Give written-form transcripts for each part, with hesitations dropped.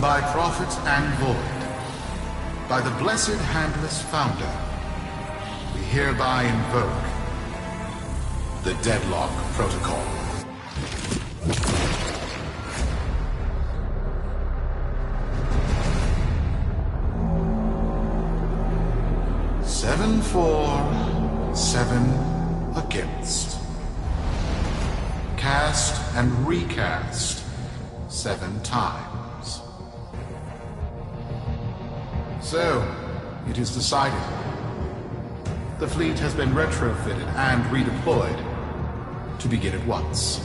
By prophet and void, by the blessed handless founder, we hereby invoke the Deadlock Protocol. Seven for, 7 against. Cast and recast 7 times. So, it is decided. The fleet has been retrofitted and redeployed to begin at once.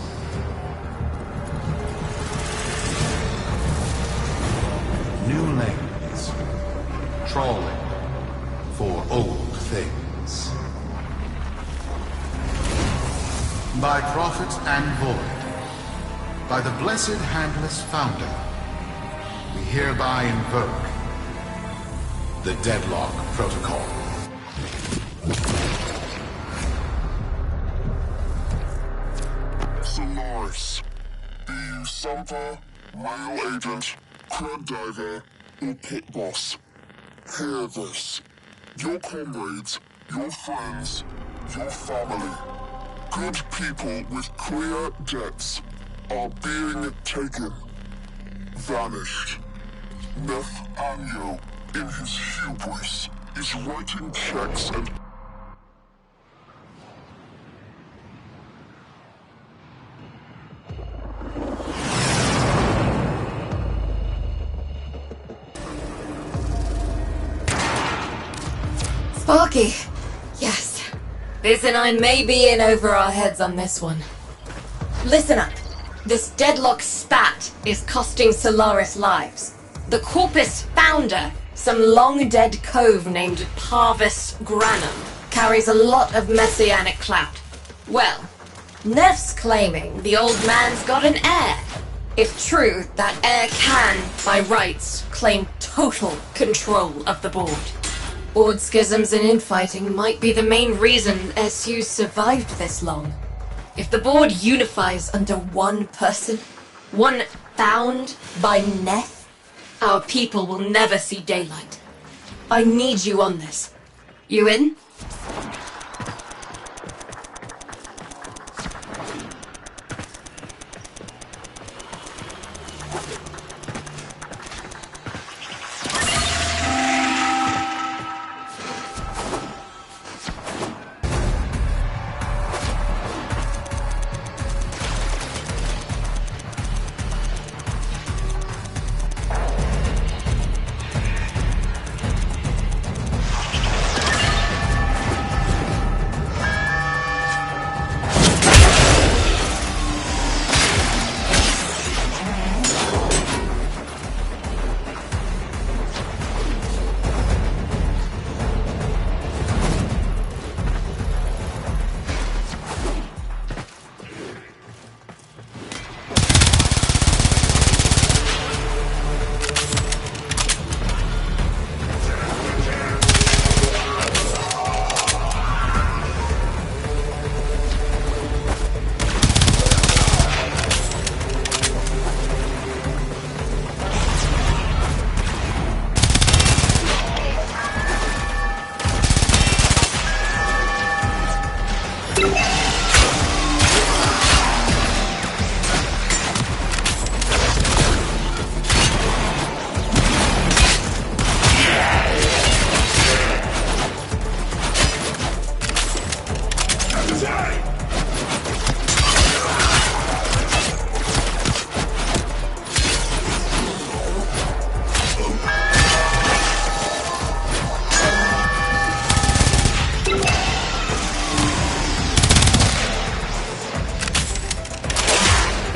New lanes. Trawling for old things. By prophet and void, by the blessed handless founder, we hereby invoke the Deadlock Protocol. Solaris. Be you Sumper, Rail Agent, Crab Diver, or Pit Boss. Hear this. Your comrades, your friends, your family, good people with clear debts are being taken. Vanished. Nathaniel, in his hubris, is writing checks and... Sparky! Yes. Biz and I may be in over our heads on this one. Listen up. This deadlock spat is costing Solaris lives. The Corpus founder, some long-dead cove named Parvis Granum, carries a lot of messianic clout. Well, Neff's claiming the old man's got an heir. If true, that heir can, by rights, claim total control of the board. Board schisms and infighting might be the main reason SU survived this long. If the board unifies under one person, one found by Neff, our people will never see daylight. I need you on this. You in?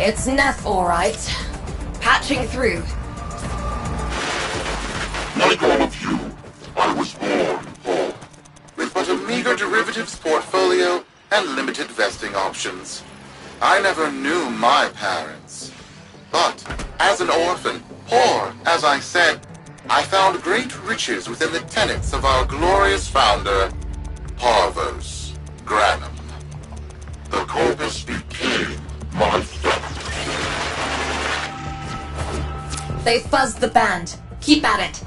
It's Neff, all right. Patching through. Like all of you, I was born poor. With but a meager derivatives portfolio and limited vesting options. I never knew my parents. But, as an orphan, poor, as I said, I found great riches within the tenets of our glorious founder, Parvis Granum. The Corpus became my family. They fuzzed the band. Keep at it.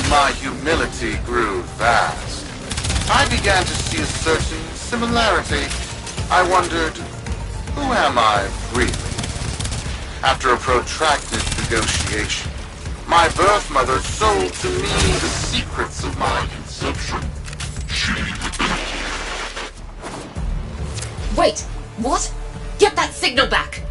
My humility grew vast. I began to see a certain similarity. I wondered, who am I really? After a protracted negotiation, my birth mother sold to me the secrets of my conception. Wait, what? Get that signal back!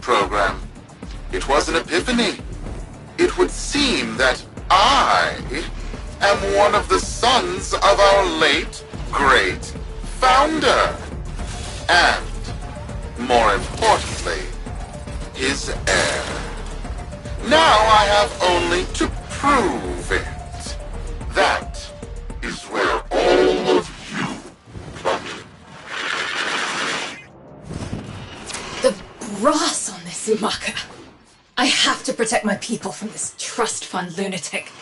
Program. It was an epiphany. It would seem that I am one of the sons of our late, great founder. And, more importantly, his heir. Now I have only to prove it. That is where all of you come in. The brass on this Umaka. I have to protect my people from this trust fund lunatic.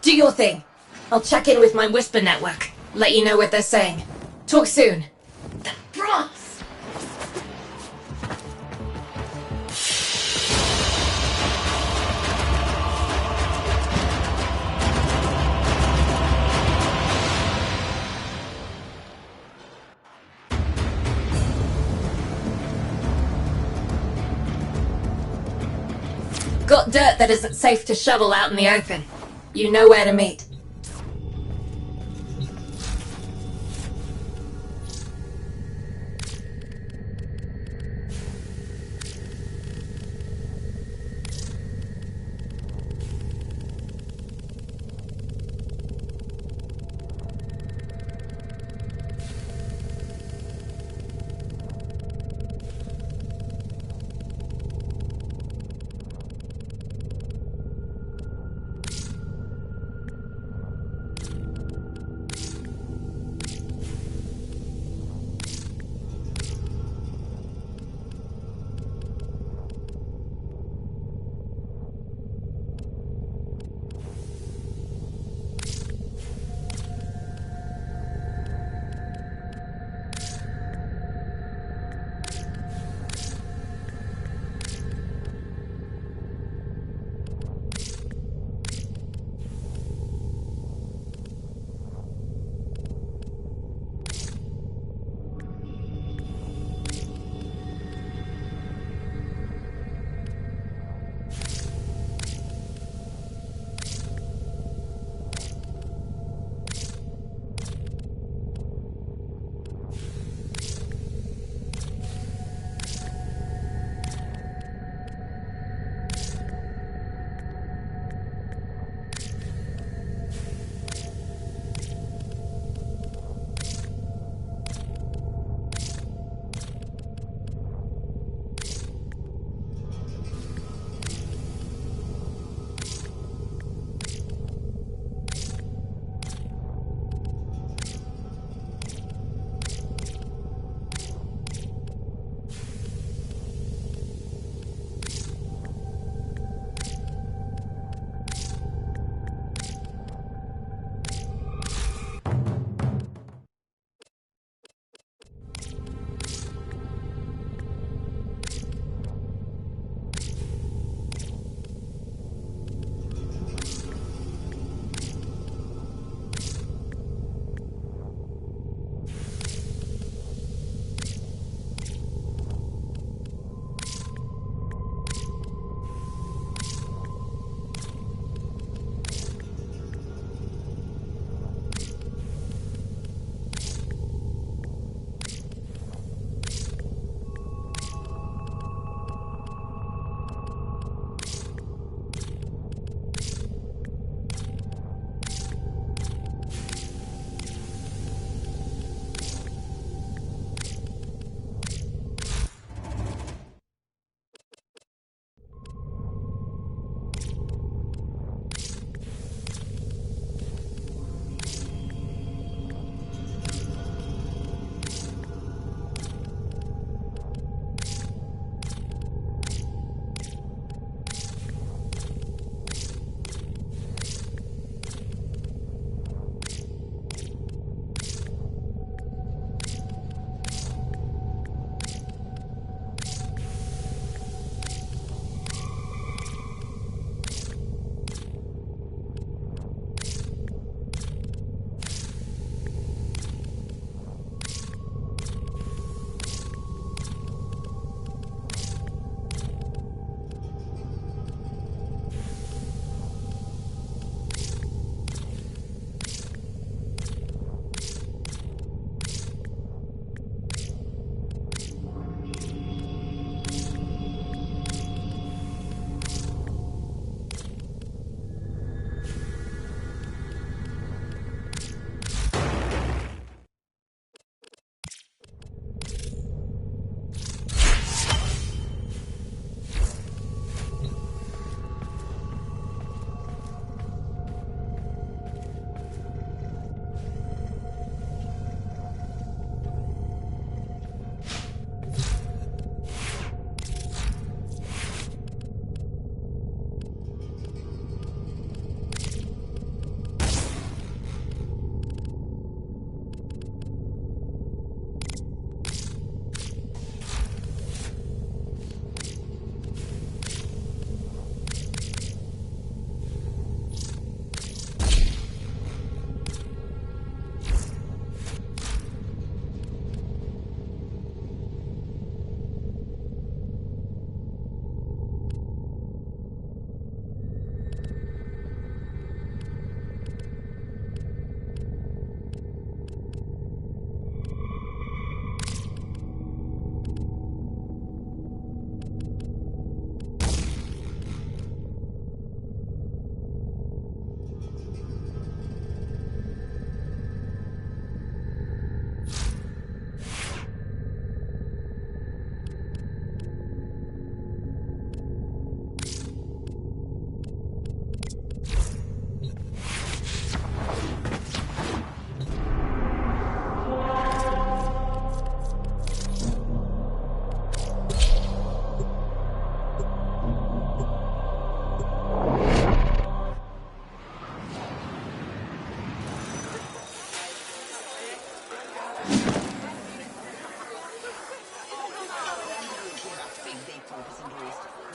Do your thing. I'll check in with my Whisper network. Let you know what they're saying. Talk soon. The brass! Got dirt that isn't safe to shovel out in the open. You know where to meet.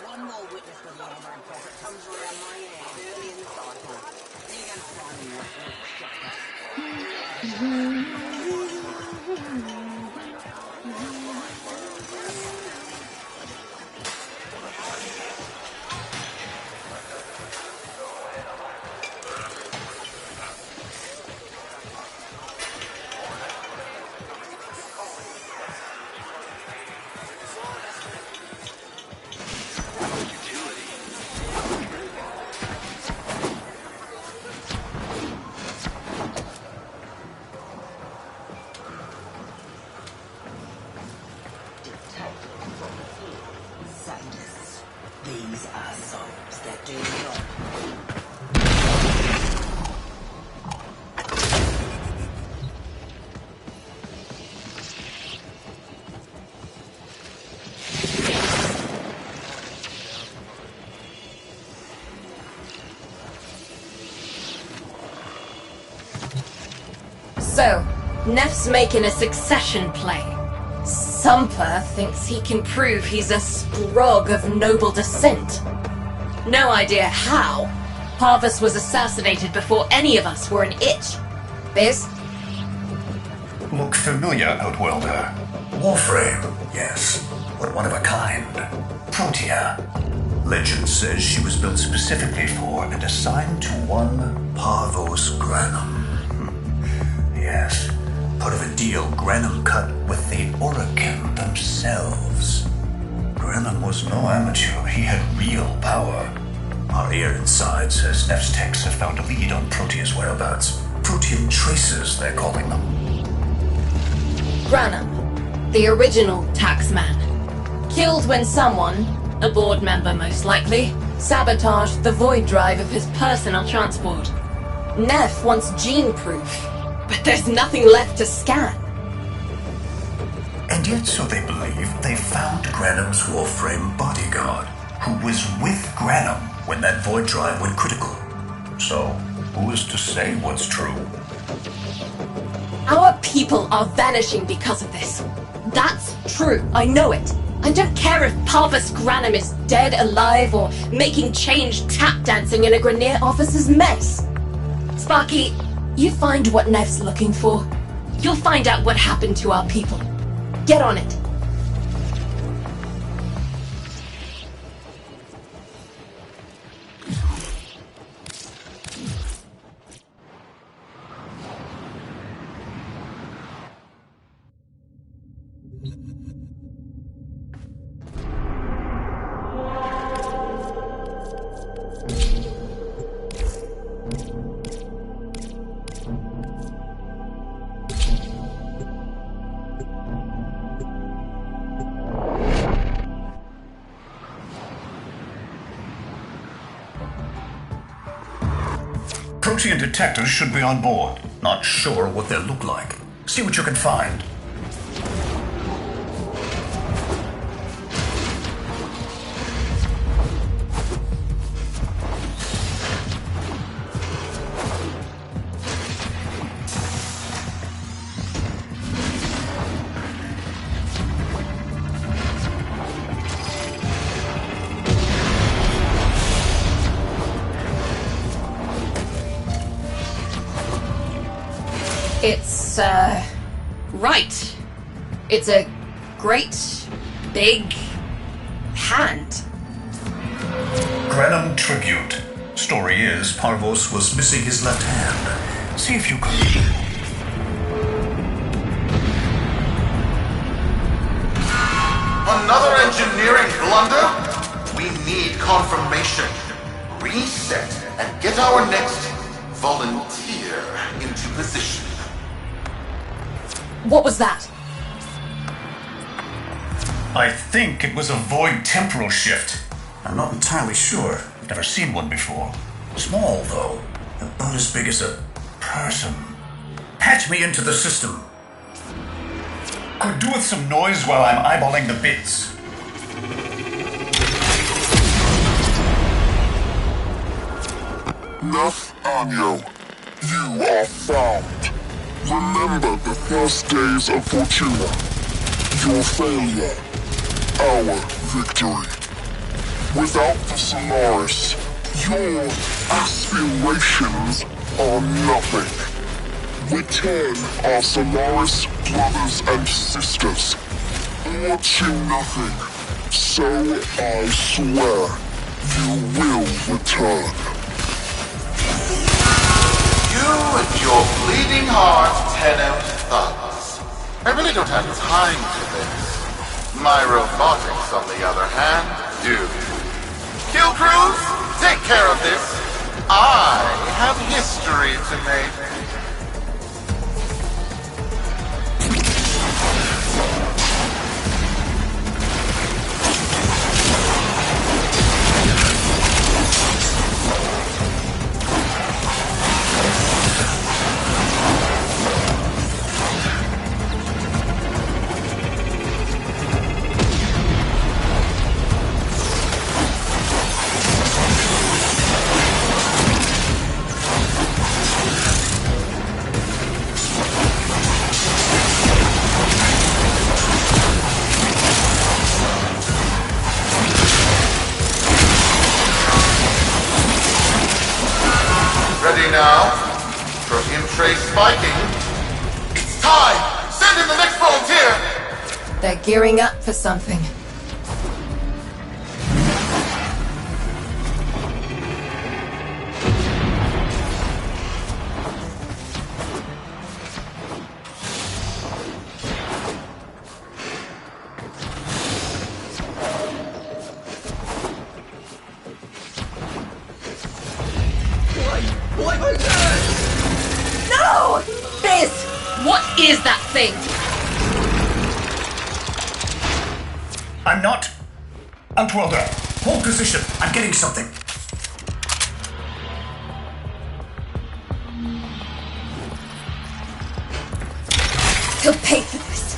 One more witness for the Auburn prophet comes around my head early in the cycle. You can find me what these are souls that do not. So, Neff's making a succession play. Sumper thinks he can prove he's a sprog of noble descent. No idea how. Parvus was assassinated before any of us were an itch. Biz? Look familiar, Outworlder. Warframe, yes, but one of a kind. Protea. Legend says she was built specifically for and assigned to one Parvos Granum. Yes, part of a deal Granum cut with the Orokin themselves. Granum was no amateur, he had real power. Our ear inside says Neff's techs have found a lead on Protea's whereabouts. Protean traces, they're calling them. Granum, the original taxman. Killed when someone, a board member most likely, sabotaged the void drive of his personal transport. Neff wants gene proof, but there's nothing left to scan. And yet, so they believe, they found Granum's Warframe bodyguard, who was with Granum when that void drive went critical. So, who is to say what's true? Our people are vanishing because of this. That's true, I know it. I don't care if Parvus Granum is dead, alive, or making change tap dancing in a Grenier officer's mess. Sparky, you find what Neff's looking for. You'll find out what happened to our people. Get on it. Protean detectors should be on board. Not sure what they'll look like. See what you can find. It's, right. It's a great, big hand. Granum tribute. Story is, Parvos was missing his left hand. See if you can... Another engineering blunder? We need confirmation. Reset and get our next volunteer into position. What was that? I think it was a void temporal shift. I'm not entirely sure. I've never seen one before. Small, though. About as big as a person. Patch me into the system. Could do with some noise while I'm eyeballing the bits. Neff Anyo, you are found. Remember the first days of Fortuna. Your failure, our victory. Without the Solaris, your aspirations are nothing. Return our Solaris brothers and sisters. Watching nothing, so I swear you will return. You and your bleeding heart, Tenno thugs. I really don't have time for this. My robotics, on the other hand, do. Kill crews, take care of this. I have history to make. Ready now? For in-tray spiking? It's time! Send in the next volunteer! They're gearing up for something. No! This! What is that thing? I'm not. Outworlder, hold position. I'm getting something. He'll pay for this.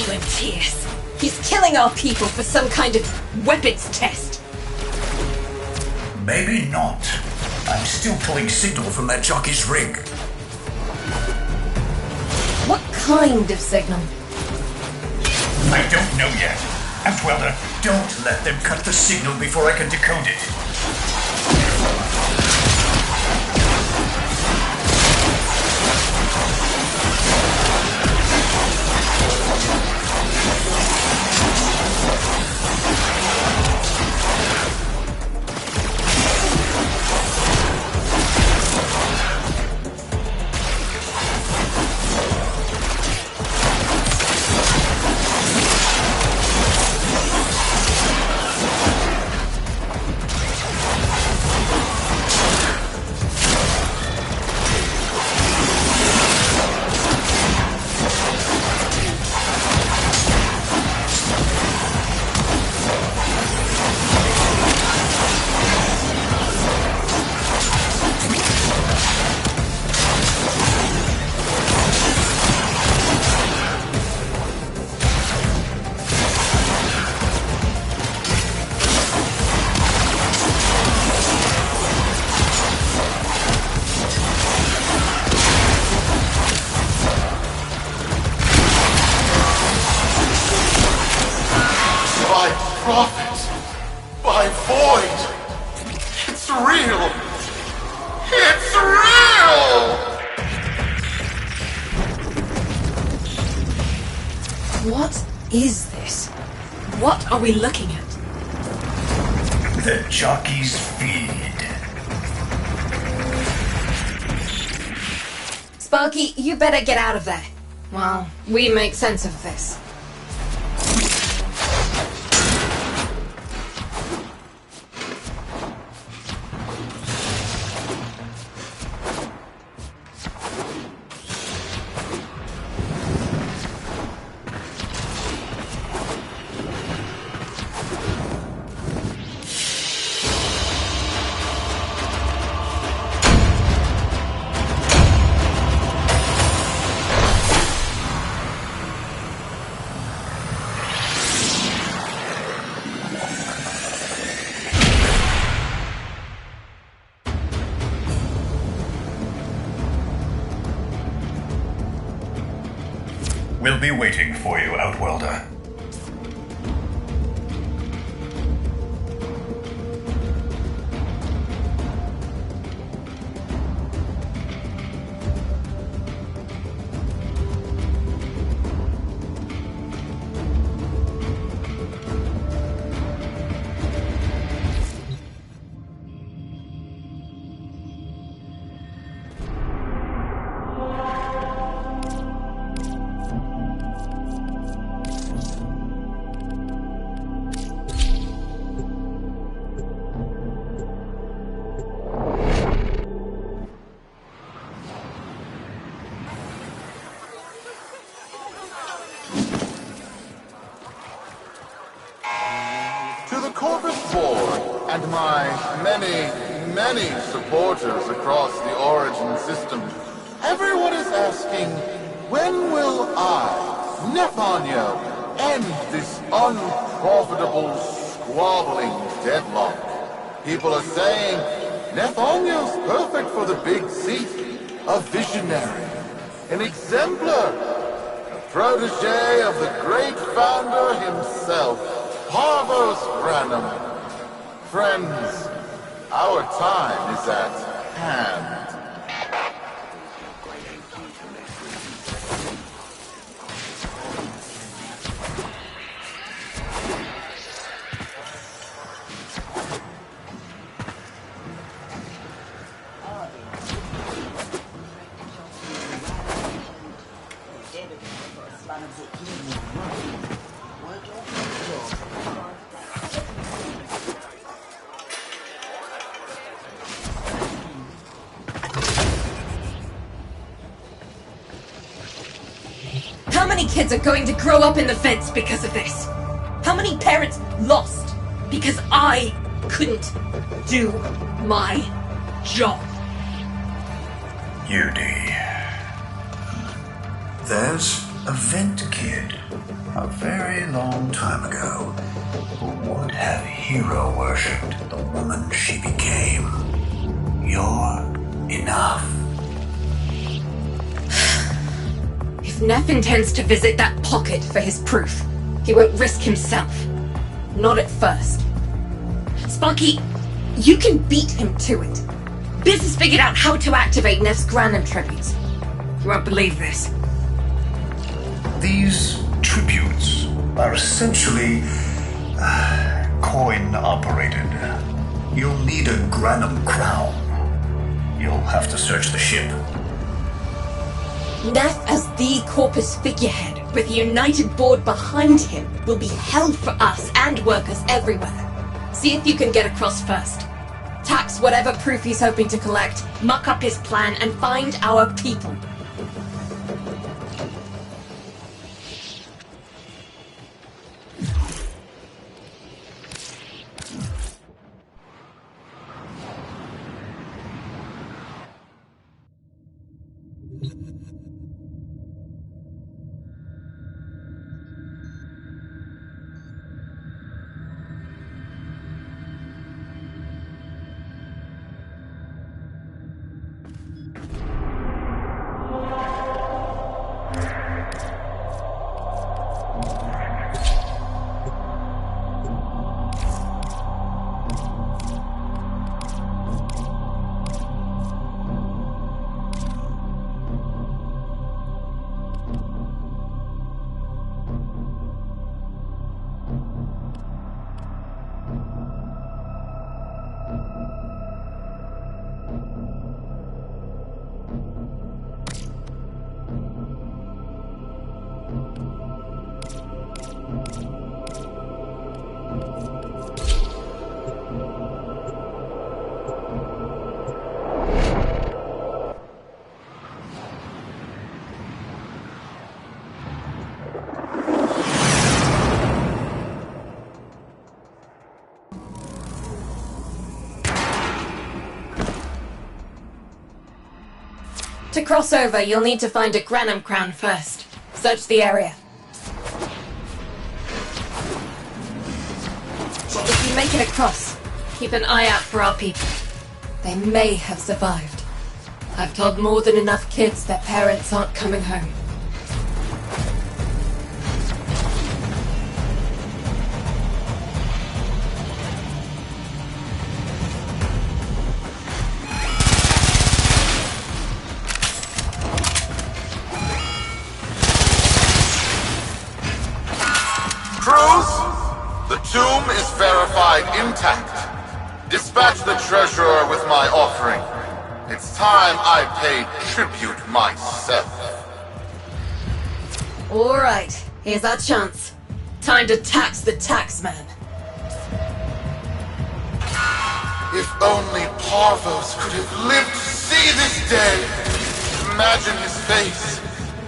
Volunteers. He's killing our people for some kind of weapons test. Maybe not. I'm still pulling signal from that jockey's rig. What kind of signal? I don't know yet. Outworlder, don't let them cut the signal before I can decode it. By prophet, by void, it's real! It's real! What is this? What are we looking at? The jockey's feed. Sparky, you better get out of there. Well, we make sense of this. We'll be waiting for you, Outworlder. And my many supporters across the Origin system, everyone is asking, when will I, Nefanyo, end this unprofitable, squabbling deadlock? People are saying, Nefanyo's perfect for the big seat, a visionary, an exemplar, a protege of the great founder himself, Parvos Branham. Friends, our time is at hand. How many kids are going to grow up in the vents because of this? How many parents lost because I couldn't do my job? Yudi. There's a vent kid, a very long time ago, who would have hero worshipped the woman she became. You're enough. If Neff intends to visit that pocket for his proof, he won't risk himself. Not at first. Sparky, you can beat him to it. Biz has figured out how to activate Neff's Granum tributes. You won't believe this. These tributes are essentially coin-operated. You'll need a Granum crown. You'll have to search the ship. Neff as the Corpus figurehead, with a united board behind him, will be hell for us and workers everywhere. See if you can get across first. Tax whatever proof he's hoping to collect, muck up his plan, and find our people. To cross over, you'll need to find a Granum crown first. Search the area. If you make it across, keep an eye out for our people. They may have survived. I've told more than enough kids their parents aren't coming home. Cruz, the tomb is verified intact. Dispatch the treasurer with my offering. It's time I paid tribute myself. Alright, here's our chance. Time to tax the taxman. If only Parvos could have lived to see this day. Imagine his face,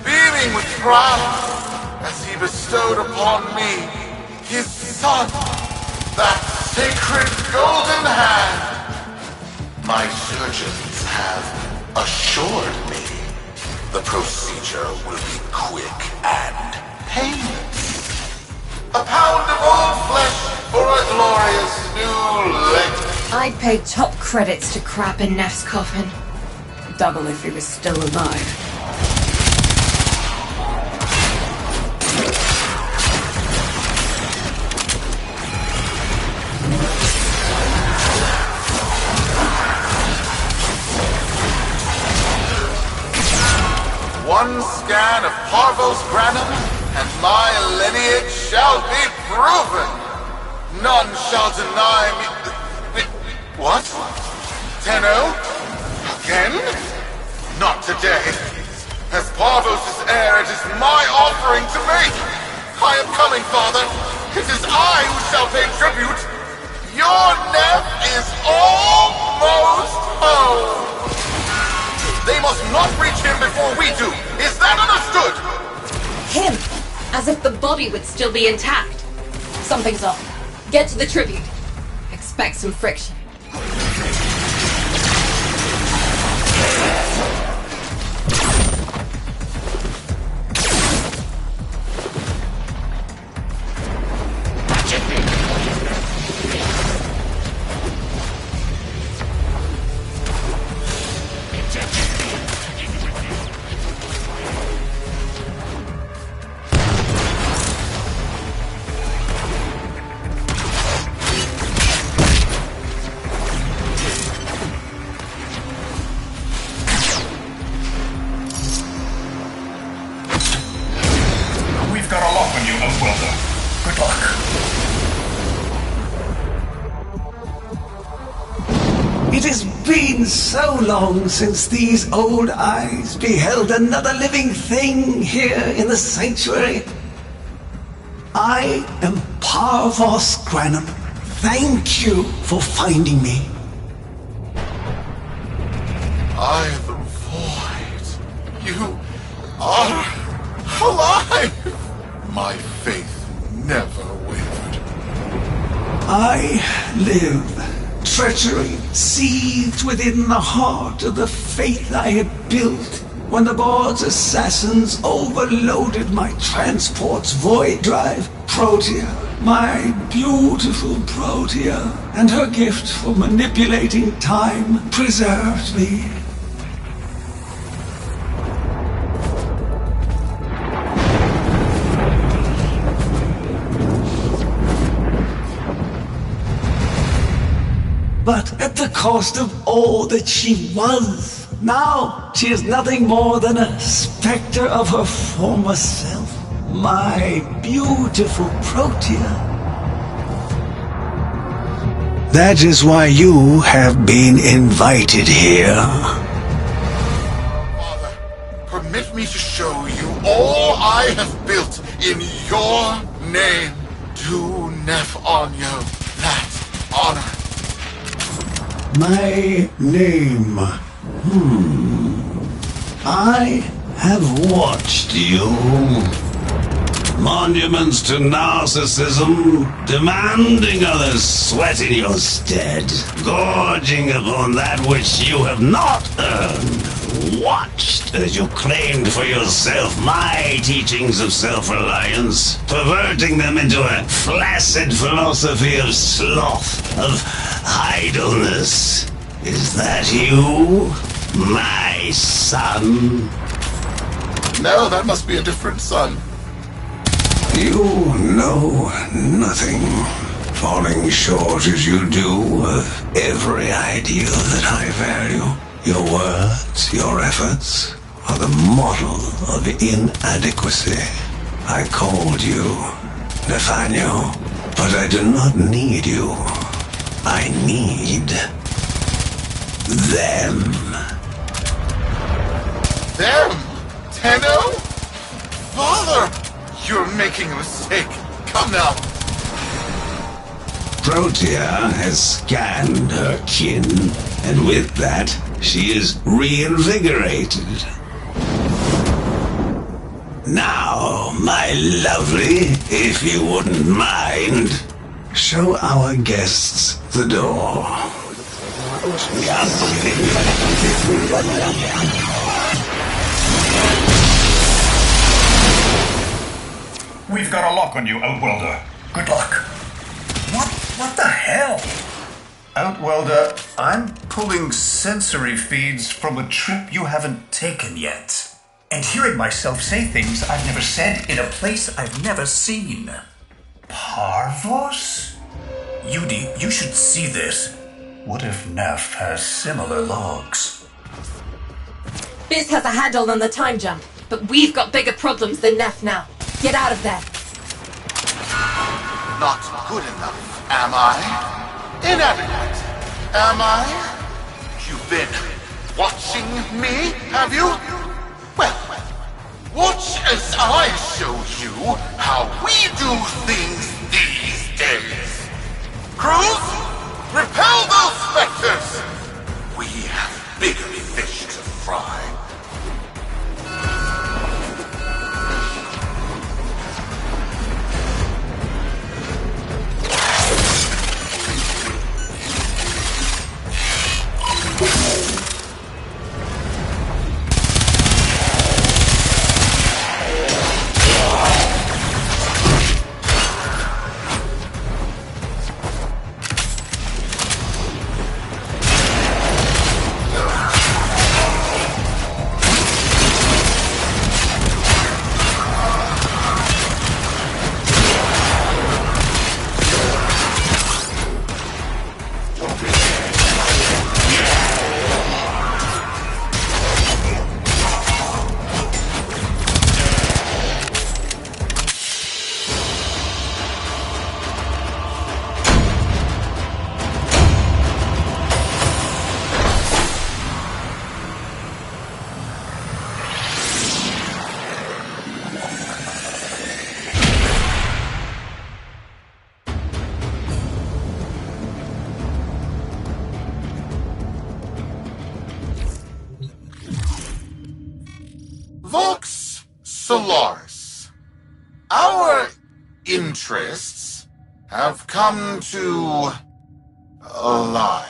beaming with pride, as he bestowed upon me, his son, that sacred golden hand. My surgeons have assured me the procedure will be quick and painless. A pound of old flesh for a glorious new leg. I'd pay top credits to crap in Neff's coffin. Double if he was still alive. One scan of Parvos Granum, and my lineage shall be proven. None shall deny me. What? Tenno? Again? Not today. As Parvos' heir, it is my offering to make. I am coming, Father. It is I who shall pay tribute. Your Neff is almost home. They must not reach him before we do. Is that understood? Him! As if the body would still be intact. Something's off. Get to the tribute. Expect some friction. It has been so long since these old eyes beheld another living thing here in the sanctuary. I am Parvos Granum. Thank you for finding me. I am the void. You are alive. My faith never wavered. I live. Treachery seethed within the heart of the faith I had built when the board's assassins overloaded my transport's void drive. Protea, my beautiful Protea, and her gift for manipulating time preserved me. But at the cost of all that she was. Now she is nothing more than a specter of her former self. My beautiful Protea. That is why you have been invited here. Father, permit me to show you all I have built in your name. Do Neff Onyo that honor. My name. I have watched you. Monuments to narcissism, demanding others sweat in your stead, gorging upon that which you have not earned. Watched as you claimed for yourself my teachings of self-reliance, perverting them into a flaccid philosophy of sloth, of idleness. Is that you, my son? No, that must be a different son. You know nothing, falling short as you do of every ideal that I value. Your words, your efforts, are the model of inadequacy. I called you Nathaniel, but I do not need you. I need them. Them? Tenno? Father! You're making a mistake. Come now. Protea has scanned her kin, and with that, she is reinvigorated. Now, my lovely, if you wouldn't mind, show our guests the door. We've got a lock on you, Outwelder. Good luck. What the hell? Outwelder, I'm pulling sensory feeds from a trip you haven't taken yet. And hearing myself say things I've never said in a place I've never seen. Parvos? Yudi, you should see this. What if Neff has similar logs? Biz has a handle on the time jump, but we've got bigger problems than Neff now. Get out of there. Not good enough, am I? Inadequate, am I? You've been watching me, have you? Well, watch as I show you how we do things these days. Crews, repel those specters! We have bigger fish to fry. Vox Solaris. Our interests have come to align.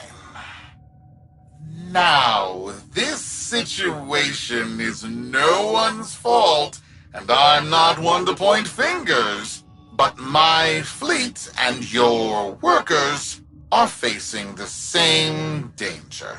Now, this situation is no one's fault, and I'm not one to point fingers, but my fleet and your workers are facing the same danger.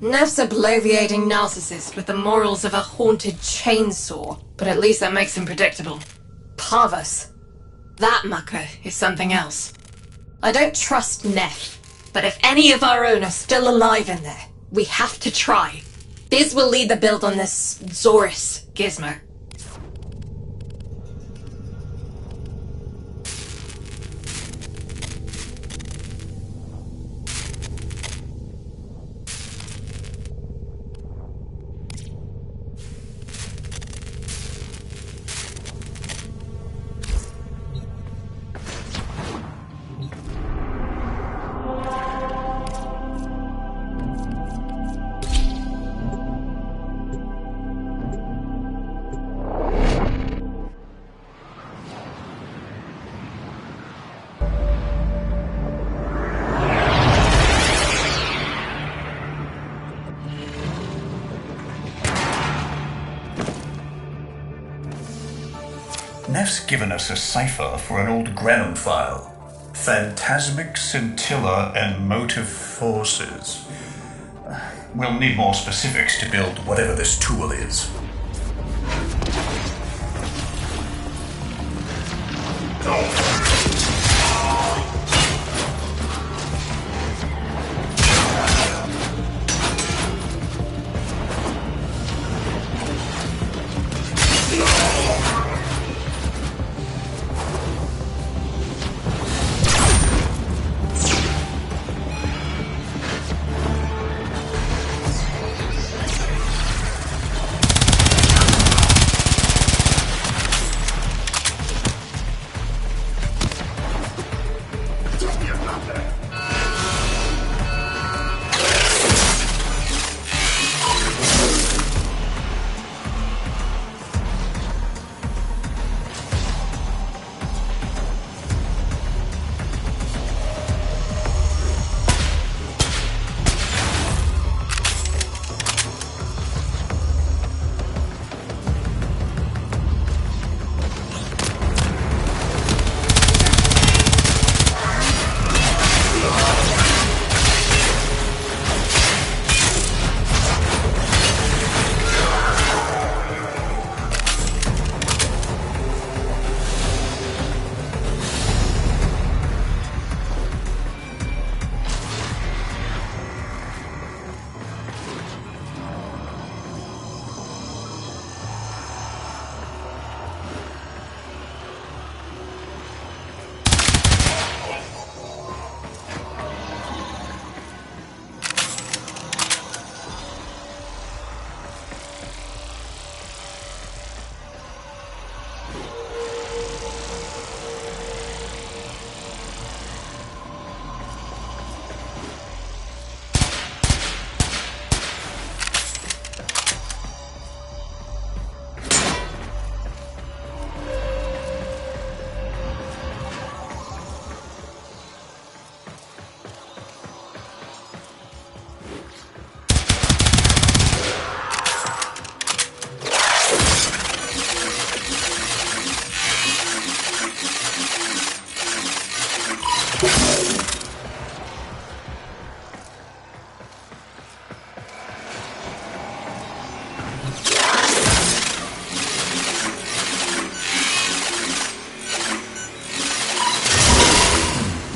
Neff's a bloviating narcissist with the morals of a haunted chainsaw, but at least that makes him predictable. Parvos. That mucker is something else. I don't trust Neff, but if any of our own are still alive in there, we have to try. Biz will lead the build on this Zorus gizmo. Neff's given us a cipher for an old Grenum file. Phantasmic scintilla and motive forces. We'll need more specifics to build whatever this tool is.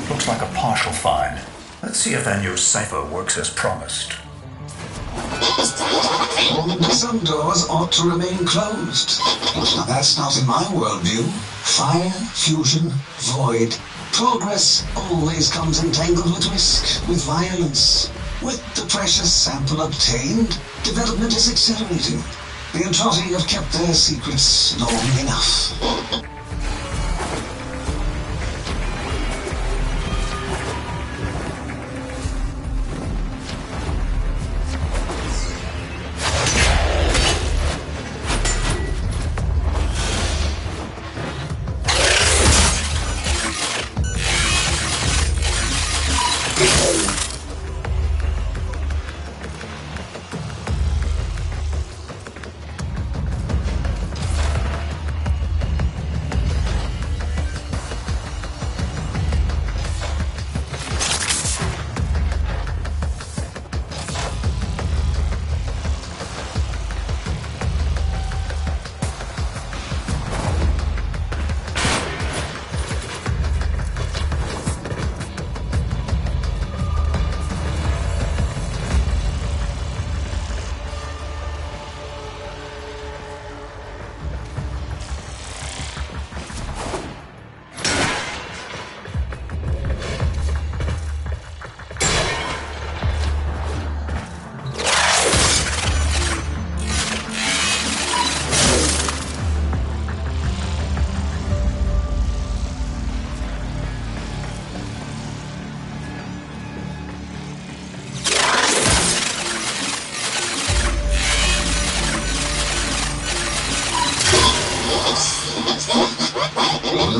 Looks like a partial find. Let's see if Anyo's cipher works as promised. Some doors ought to remain closed. Now that's not in my worldview. Fire, fusion, void. Progress always comes entangled with risk, with violence. With the precious sample obtained, development is accelerating. The Entrotti have kept their secrets long enough.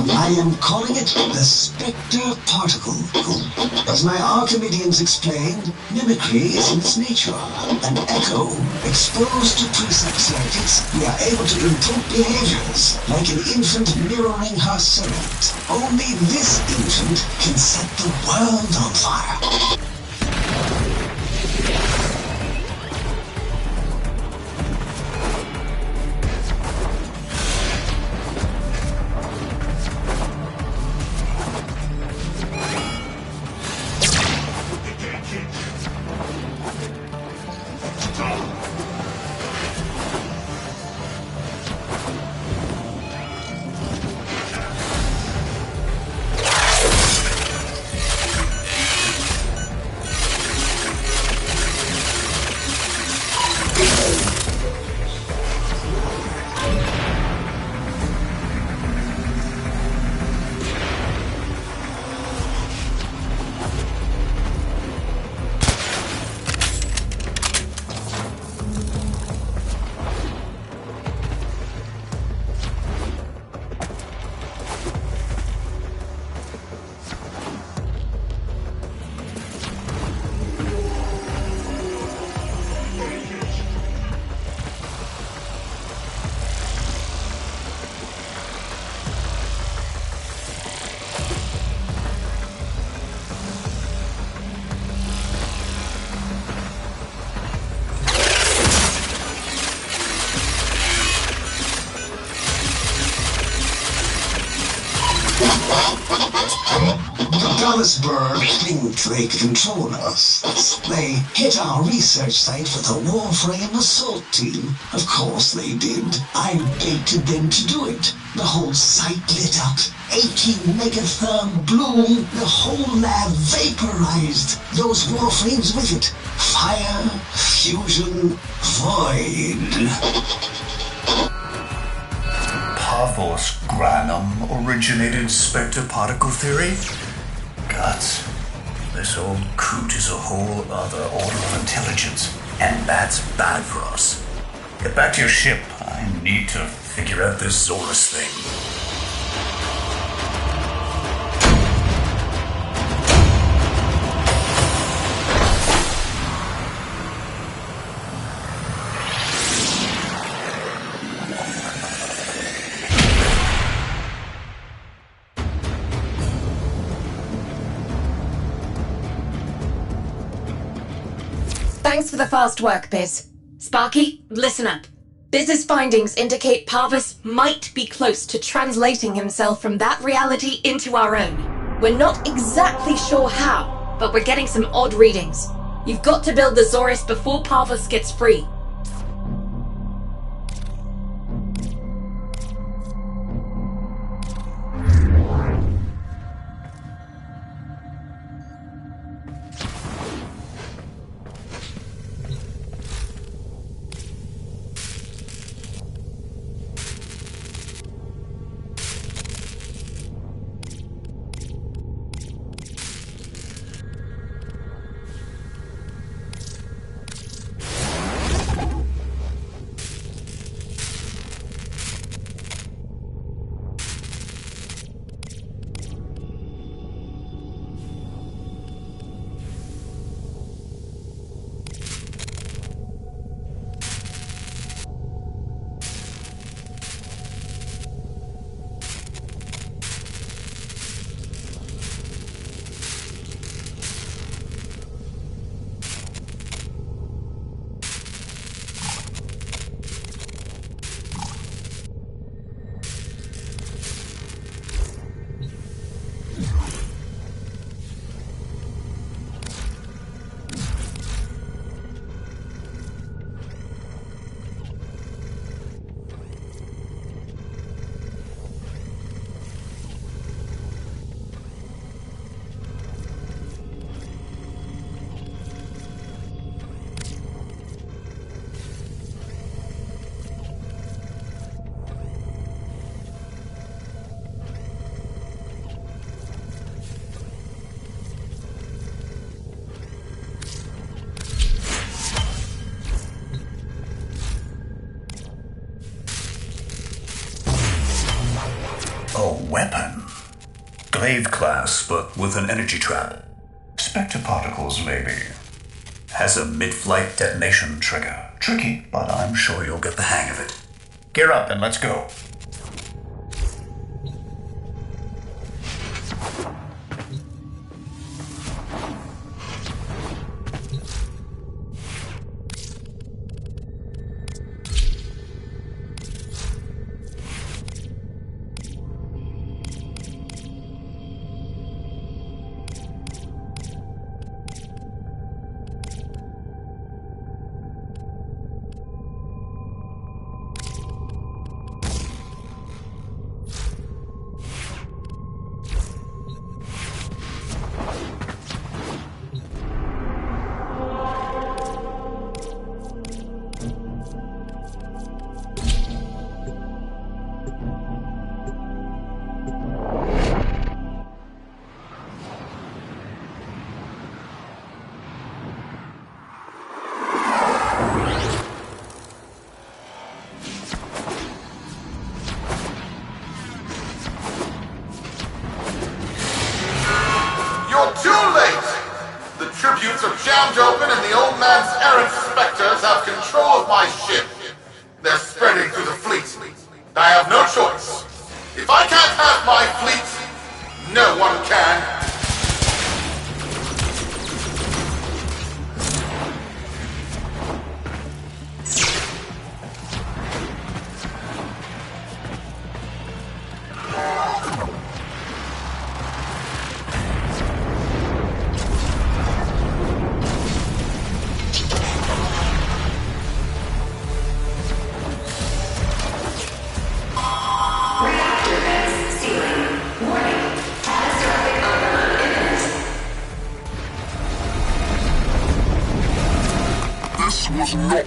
I am calling it the Spectre Particle. As my Archimedeans explained, mimicry is in its nature. An echo, exposed to preset circuits, we are able to imprint behaviors, like an infant mirroring her servant. Only this infant can set the world on fire. The Dallasburg think they control us. They hit our research site with a Warframe assault team. Of course they did. I baited them to do it. The whole site lit up. 18 megatherm bloom. The whole lab vaporized. Those Warframes with it. Fire, fusion, void. Pathos Granum originated spectre particle theory? Guts. This old coot is a whole other order of intelligence, and that's bad for us. Get back to your ship. I need to figure out this Zorus thing. Thanks for the fast work, Biz. Sparky, listen up. Biz's findings indicate Parvus might be close to translating himself from that reality into our own. We're not exactly sure how, but we're getting some odd readings. You've got to build the Zorus before Parvus gets free. A weapon? Glaive class, but with an energy trap. Spectre particles, maybe. Has a mid-flight detonation trigger. Tricky, but I'm sure you'll get the hang of it. Gear up and let's go. Tributes are jammed open and the old man's errant specters have control of my ship. They're spreading through the fleet. I have no choice. If I can't have my fleet, no one can.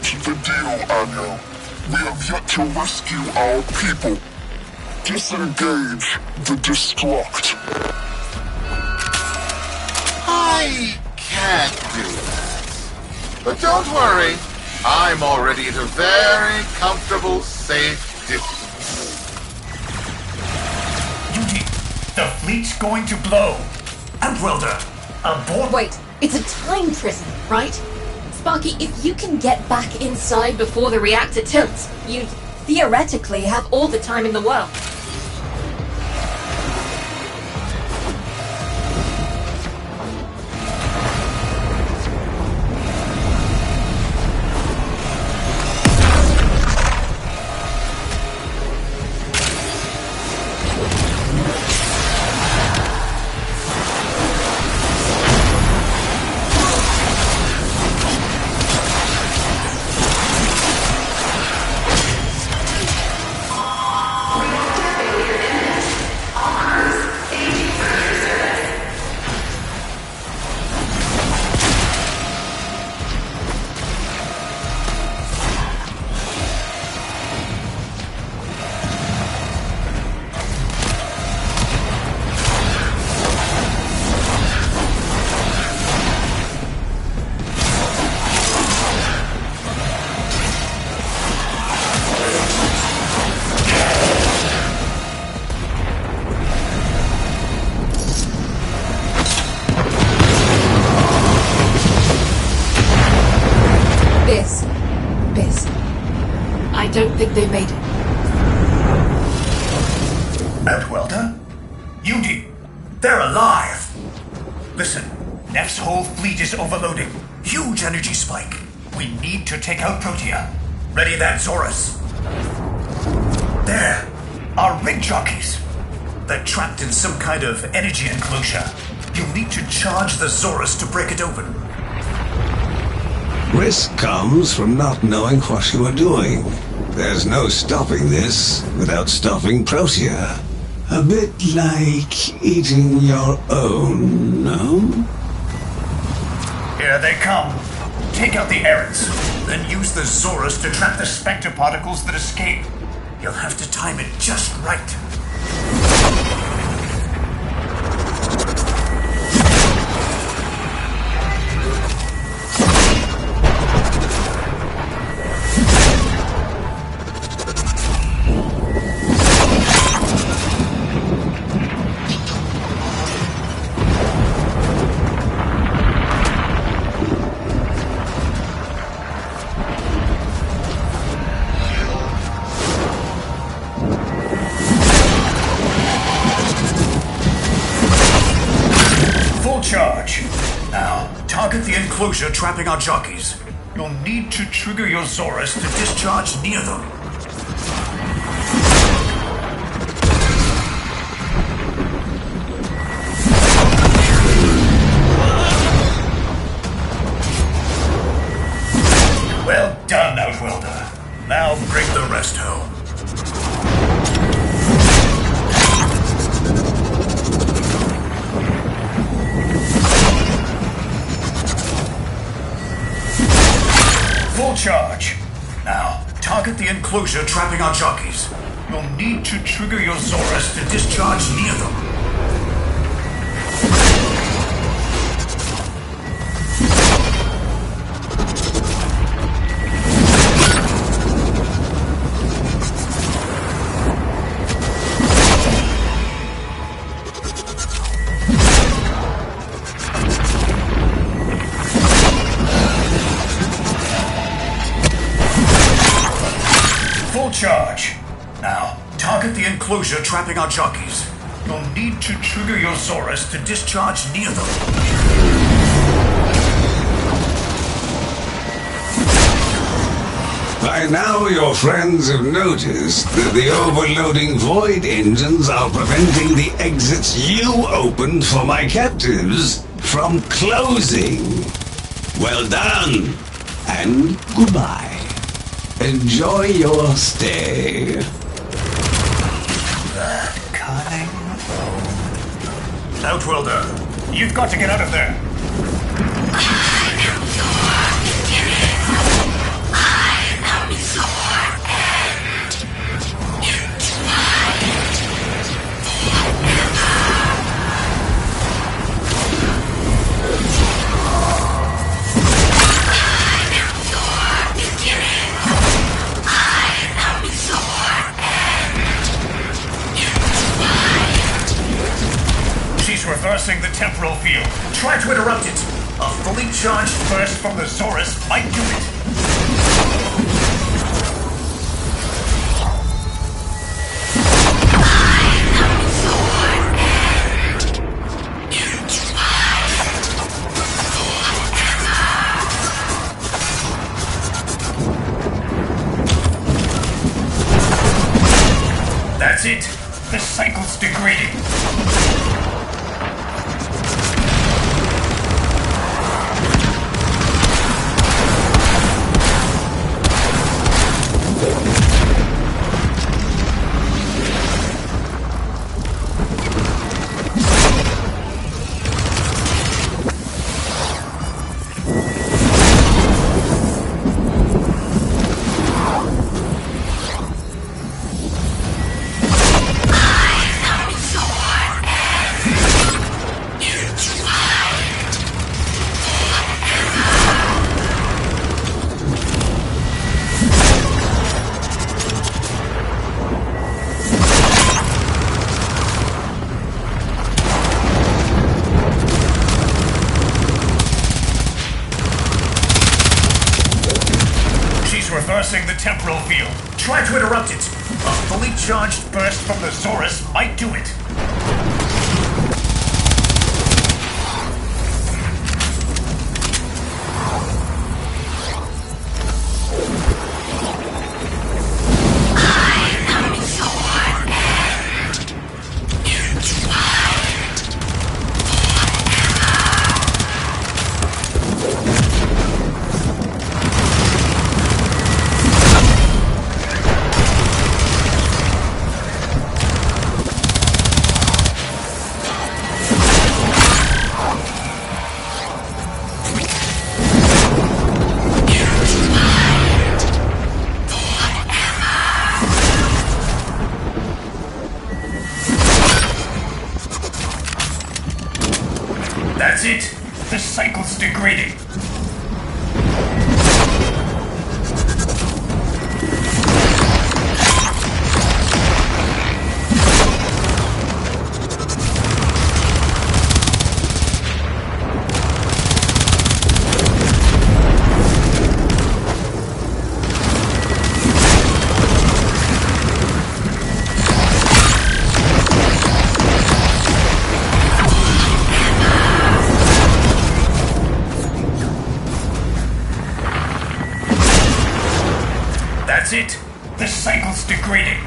to the deal, Anya. We have yet to rescue our people. Disengage the destruct. I can't do that. But don't worry, I'm already at a very comfortable, safe distance. Duty, the fleet's going to blow. Outwelder, abort. Wait, it's a time prison, right? Sparky, if you can get back inside before the reactor tilts, you theoretically have all the time in the world. I don't think they made it. Outwelder? Yudi, they're alive! Listen, Neff's whole fleet is overloading. Huge energy spike. We need to take out Protea. Ready that, Zorus. There, our rig jockeys. They're trapped in some kind of energy enclosure. You'll need to charge the Zorus to break it open. Risk comes from not knowing what you are doing. There's no stopping this without stopping Protea. A bit like eating your own, no? Here they come. Take out the errants, then use the Zorus to trap the Spectre particles that escape. You'll have to time it just right. Charge. Now, target the enclosure trapping our jockeys. You'll need to trigger your Zorus to discharge near them. Well done, Outwelder. Now bring the rest home. Full charge. Now, target the enclosure trapping our jockeys. You'll need to trigger your Zorus to discharge near them. Charge. Now, target the enclosure trapping our jockeys. You'll need to trigger your Zorus to discharge near them. By now, your friends have noticed that the overloading void engines are preventing the exits you opened for my captives from closing. Well done, and goodbye. Enjoy your stay. That cunning. Outwelder, you've got to get out of there. I reversing the temporal field. Try to interrupt it. A fully charged burst from the Zorus might do it. That's it. The cycle's degrading. Reversing the temporal field. Try to interrupt it. A fully charged burst from the Zorus might do it. That's it. The cycle's degrading. That's it. The cycle's degrading.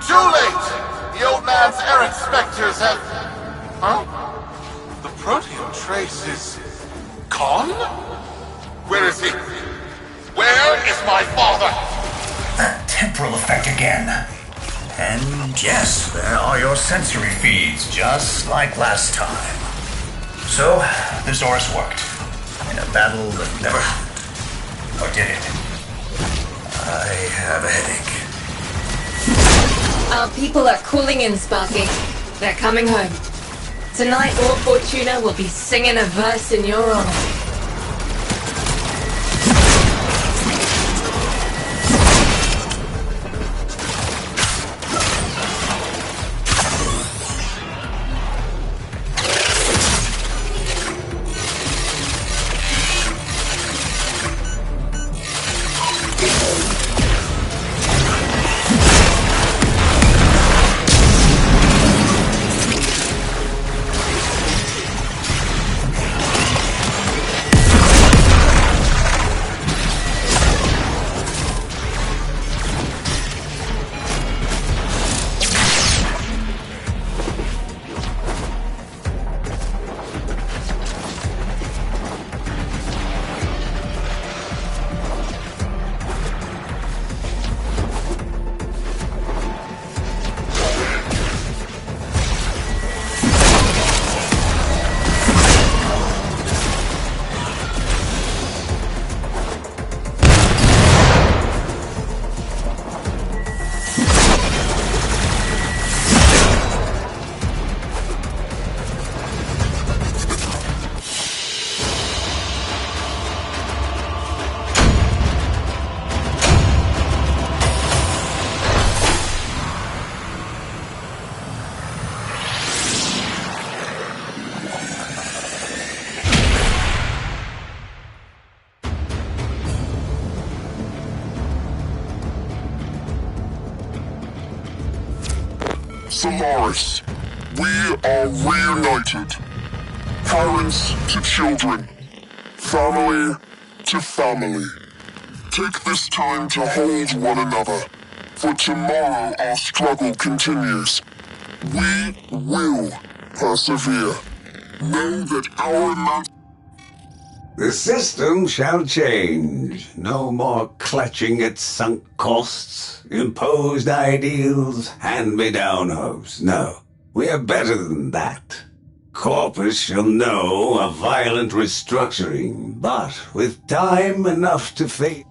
Too late! The old man's errant specters have... Huh? The protean trace is... gone? Where is he? Where is my father? That temporal effect again. And yes, there are your sensory feeds, just like last time. So, the Zorus worked. In a battle that never happened. Or did it? I have a headache. Our people are cooling in, Sparky. They're coming home. Tonight, Lord Fortuna will be singing a verse in your honor. Solaris, we are reunited. Parents to children, family to family. Take this time to hold one another, for tomorrow our struggle continues. We will persevere. Know that our amount. The system shall change. No more clutching at sunk costs, imposed ideals, hand-me-down hopes. No, we are better than that. Corpus shall know a violent restructuring, but with time enough to face